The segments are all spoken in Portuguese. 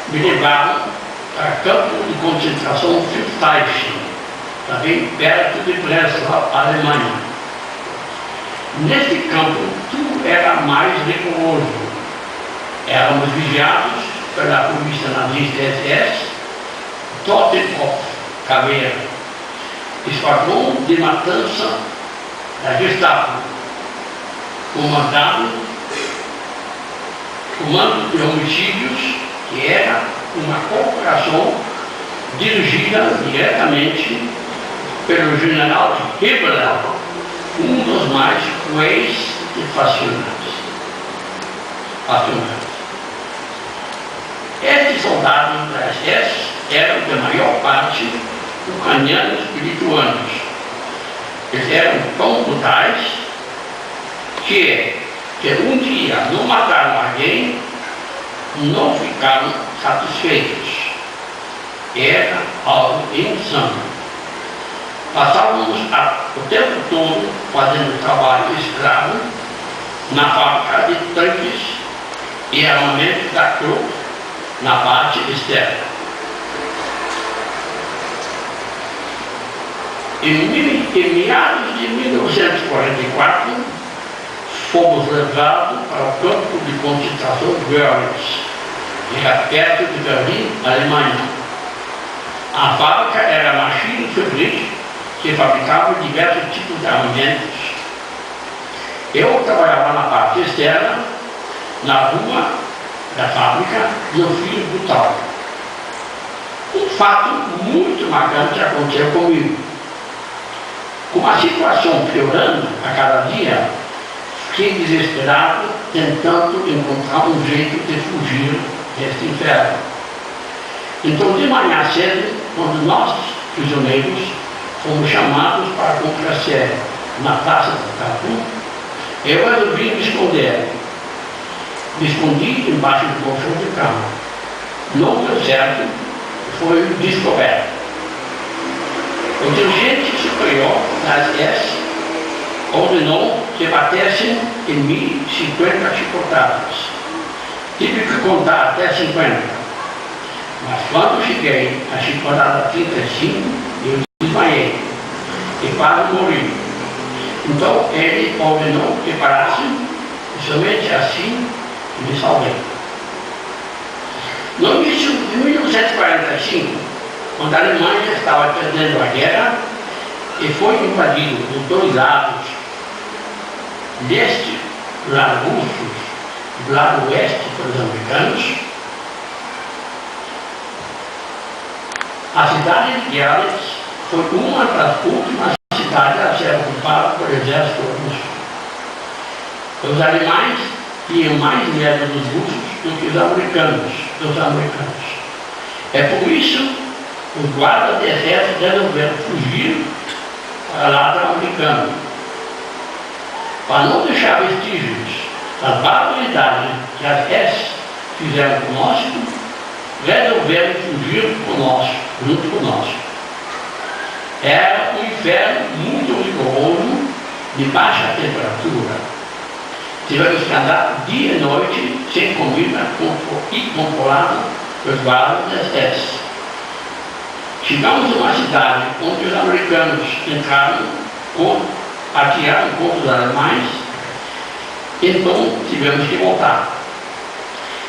me levaram para campo de concentração Filteichen, também perto de Breslau, Alemanha. Neste campo, tudo era mais rigoroso. Éramos vigiados pela polícia nazista SS, Totenkopf, Caveira, esquadrão de matança da Gestapo, comando de homicídios, que era uma corporação dirigida diretamente pelo general Himmler, um dos mais cruéis e fascinantes. Estes soldados da SS eram, de maior parte, ucranianos e lituanos. Eles eram tão brutais que um dia não mataram alguém, não ficaram satisfeitos. Era algo insano. Passávamos o tempo todo fazendo trabalho escravo na fábrica de tanques e armamento da Krupp na parte externa. Em meados de 1944, fomos levados para o campo de concentração Görlitz, que era perto de Berlim, Alemanha. A fábrica era a Maschinen Fabrik, que fabricava diversos tipos de armamentos. Eu trabalhava na parte externa, na rua da fábrica, no fio brutal. Um fato muito marcante aconteceu comigo. Com a situação piorando a cada dia, fiquei desesperado, tentando encontrar um jeito de fugir deste inferno. Então, de manhã cedo, quando nós, prisioneiros, fomos chamados para a conferência na Praça do Carpo, eu resolvi me esconder. Me escondi embaixo do colchão de cama. Não deu certo, foi descoberto. O dirigente superior da SS ordenou que batessem em mim 50 chicotadas. Tive que contar até 50. Mas quando cheguei à chicotada 35, eu desmaiei e quase morri. Então ele ordenou que parassem e somente assim me salvei. No início de 1945, quando a Alemanha estava perdendo a guerra e foi invadido por dois lados, leste pelos russos e do lado oeste pelos americanos, a cidade de Görlitz foi uma das últimas cidades a ser ocupada pelo exército russo. Os alemães tinham mais medo dos russos do que dos americanos. É por isso os guardas de exército resolveram fugir para lá do americano. Para não deixar vestígios das barbaridades que as SS fizeram conosco, resolveram fugir conosco, junto conosco. Era um inferno muito rigoroso, de baixa temperatura. Tivemos que andar dia e noite sem comida e controlado pelos guardas das SS. Chegamos a uma cidade onde os americanos entraram, atiraram contra os alemães, então tivemos que voltar.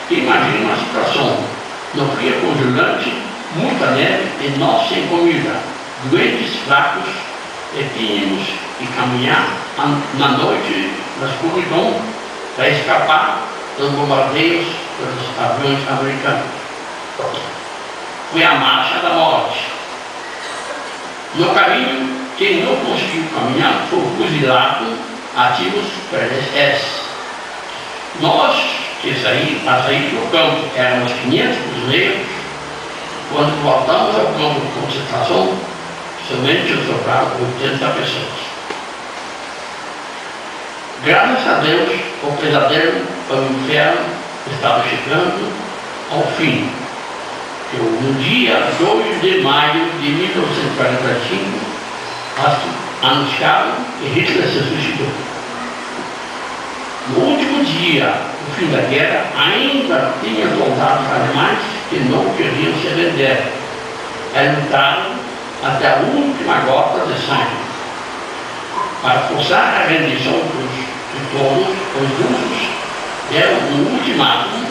Imagine uma situação, no frio congelante, muita neve e nós sem comida, doentes, fracos, e tínhamos que caminhar na noite na escuridão para escapar dos bombardeios pelos aviões americanos. Foi a marcha da morte. No caminho, quem não conseguiu caminhar foi fuzilado a tiros pela SS. Nós, a sair do campo, éramos 500 prisioneiros. Quando voltamos ao campo de concentração, somente sobraram 80 pessoas. Graças a Deus, o pesadelo para o inferno estava chegando ao fim. No dia 2 de maio de 1945, anunciaram que Hitler se suicidou. No último dia, no fim da guerra, ainda tinha soldados alemães que não queriam se render. Lutaram até a última gota de sangue. Para forçar a rendição de todos, os russos deram um ultimátum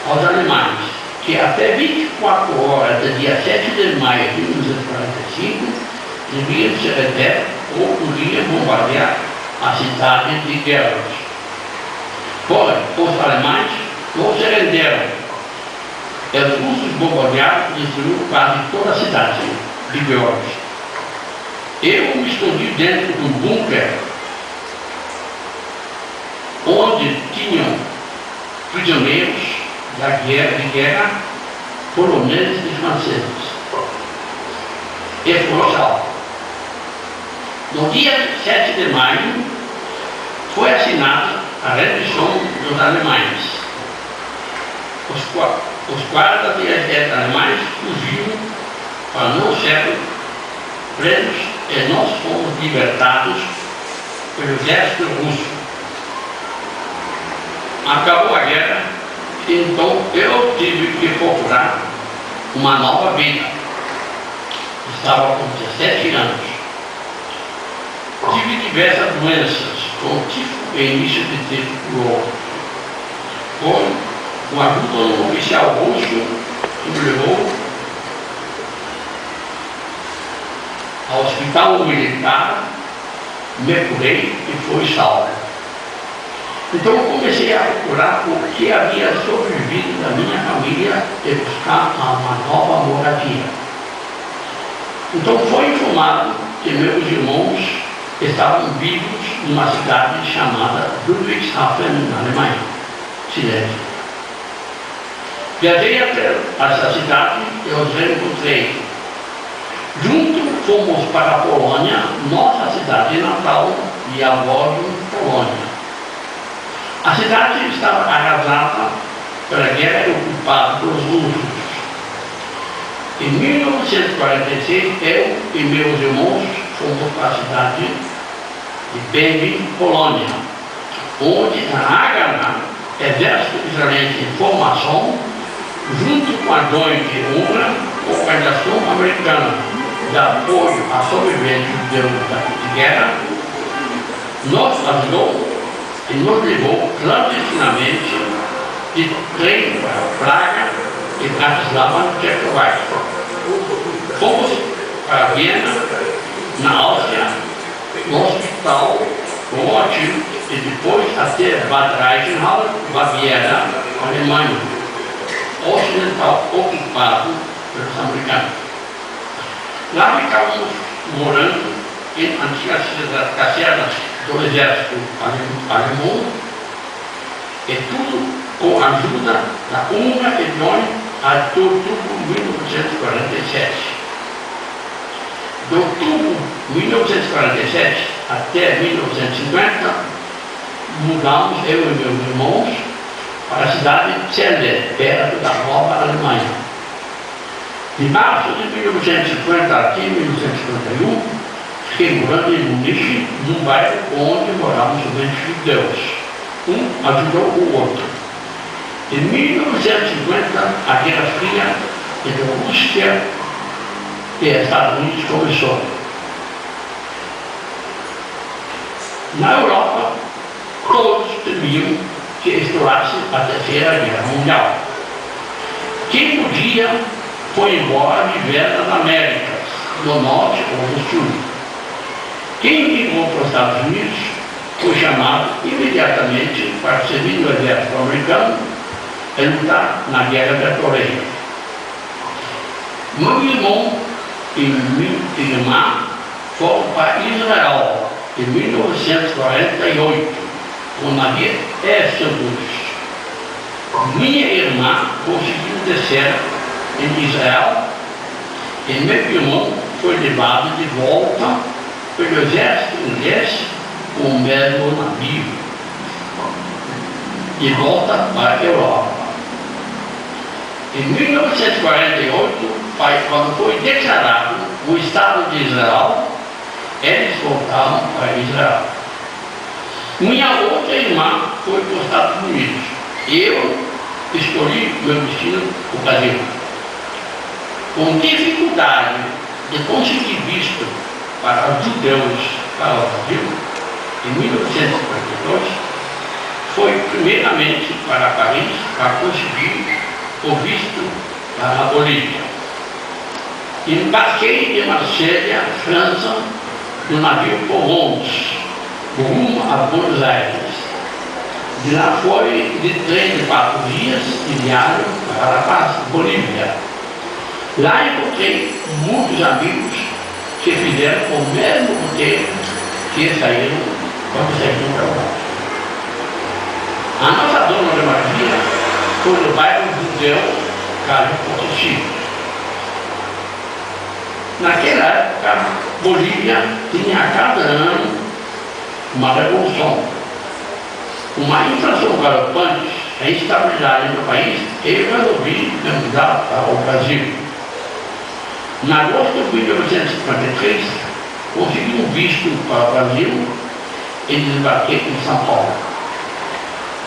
aos alemães, que até 24 horas do dia 7 de maio de 1945 deviam se render ou podiam bombardear a cidade de Görlitz. Porém, os alemães não se renderam. Os russos bombardearam e destruíram quase toda a cidade de Görlitz. Eu me escondi dentro de um bunker onde tinham prisioneiros de guerra, poloneses e franceses. E foi salvo. No dia 7 de maio foi assinada a rendição dos alemães. Os guardas e exércitos alemães fugiram para não serem presos e nós fomos libertados pelo exército russo. Acabou a guerra, então eu tive que procurar uma nova vida. Estava com 17 anos. Tive diversas doenças, como tifo e início de tuberculose. Foi com a ajuda do oficial russo que me levou ao hospital militar, me curei e fui salvo. Então eu comecei a procurar o que havia sobrevivido da minha família e buscar uma nova moradia. Então foi informado que meus irmãos estavam vivos numa cidade chamada Ludwigshafen, na Alemanha, Silésio. Viajei até essa cidade e os reencontrei. Juntos fomos para a Polônia, nossa cidade natal, e a bordo Polônia. A cidade estava arrasada pela guerra e ocupada pelos russos. Em 1946, eu e meus irmãos fomos para a cidade de Bębin, Polônia, onde na Haganah, exército israelense em formação, junto com a Joint Organização Americana de Apoio à Sobrevivência de Guerra, nos ajudou e nos levou clandestinamente de trem para Praga e Bratislava, Tchecoslováquia. Fomos para Viena, na Áustria, no hospital Rothschild e depois até Bad Reichenhall, Baviera, Alemanha Ocidental, ocupado pelos americanos. Lá ficávamos morando em antigas casernas do exército alemão, e tudo com a ajuda da UNA e Joint até outubro de 1947. De outubro de 1947 até 1950, mudamos, eu e meus irmãos, para a cidade de Celle, perto da Nova Alemanha. De março de 1950 até 1951, fiquei morando em Munique, num bairro onde morávamos somente judeus. Um ajudou o outro. Em 1950, a Guerra Fria entre a Rússia e os Estados Unidos começou. Na Europa, todos temiam que estourasse a Terceira Guerra Mundial. Quem podia foi embora viver nas Américas, do Norte ou do Sul. Quem migrou para os Estados Unidos foi chamado imediatamente para servir no exército americano e lutar na Guerra da Coreia. Meu irmão e minha irmã foram para Israel em 1948, com o navio Exodus. Minha irmã conseguiu descer em Israel e meu irmão foi levado de volta pelo exército inglês com o mesmo navio, de volta para a Europa. Em 1948, quando foi declarado o Estado de Israel, eles voltaram para Israel. Minha outra irmã foi para os Estados Unidos. Eu escolhi meu destino, o Brasil. com dificuldade de conseguir visto para os judeus para o Brasil, em 1952, foi primeiramente para Paris para conseguir o visto para a Bolívia. Embarquei em Marselha, França, no navio Provence, rumo a Buenos Aires. De lá foi de trem de 4 dias de viagem para La Paz, Bolívia. Lá encontrei muitos amigos que fizeram o mesmo roteiro que saíram quando saíram para lá. A nossa dona de Maria foi no bairro judeu Carlos Potosí. Naquela época, Bolívia tinha a cada ano uma revolução, uma inflação galopante, a instabilidade no país, e eu resolvi me mudar para o Brasil. Em agosto de 1953, consegui um visto para o Brasil e desembarquei em São Paulo.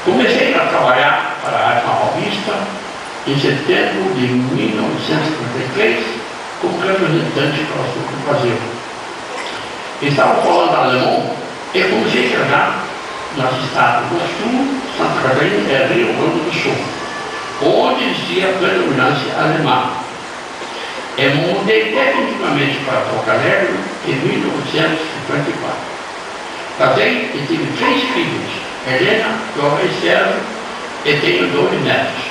Comecei a trabalhar para a Rádio Paulista em setembro de 1953 como representante para o sul do Brasil. Estava falando alemão e comecei a treinar nos estados do Sul, Santa Catarina e Rio Grande do Sul, onde existia predominância alemã. Eu mudei definitivamente para Porto Alegre em 1954. Casei e tive 3 filhos, Helena, Dora e Sérgio, e tenho 2 netos,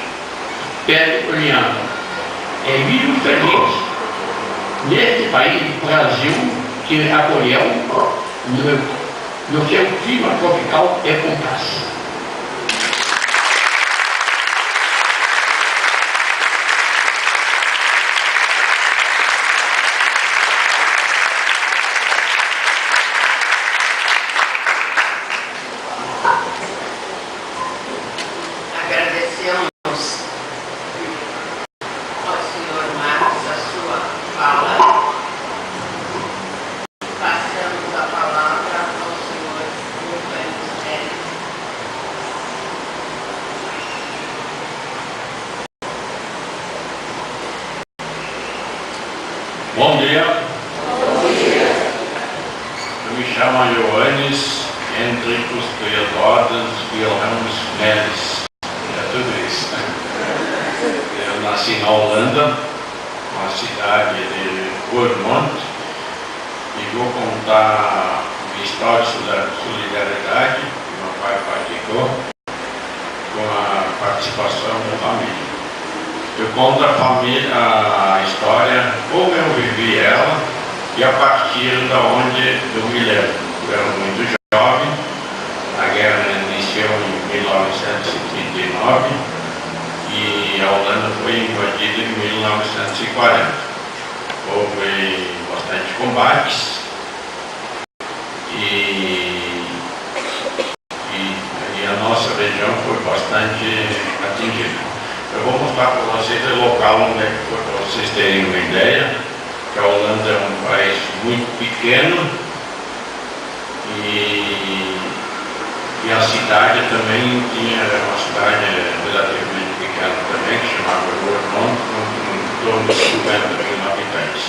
Pedro e Leandro. E vivo feliz neste país, Brasil, que me acolheu no seu clima tropical e com paz. Agradecemos ao senhor Marcos a sua fala. Passamos a palavra ao senhor Antônio Sérgio. Bom dia. Eu me chamo Johannes Hendrikus Theodoras Wilhelmus Melis. É tudo isso. Eu nasci na Holanda, uma cidade de Roermond, e vou contar uma história de solidariedade que meu pai praticou com a participação da família. Eu conto a história, como eu vivi ela e a partir de onde eu me lembro. Eu era muito jovem, a guerra iniciou em 1939 e a Holanda foi invadida em 1940. Houve bastante combates e a nossa região foi bastante atingida. Eu vou mostrar para vocês o local onde é que foi, para vocês terem uma ideia, que a Holanda é um país muito pequeno e a cidade também tinha uma cidade relativamente pequena também, que chamava Roermond, com em torno de 50 mil habitantes.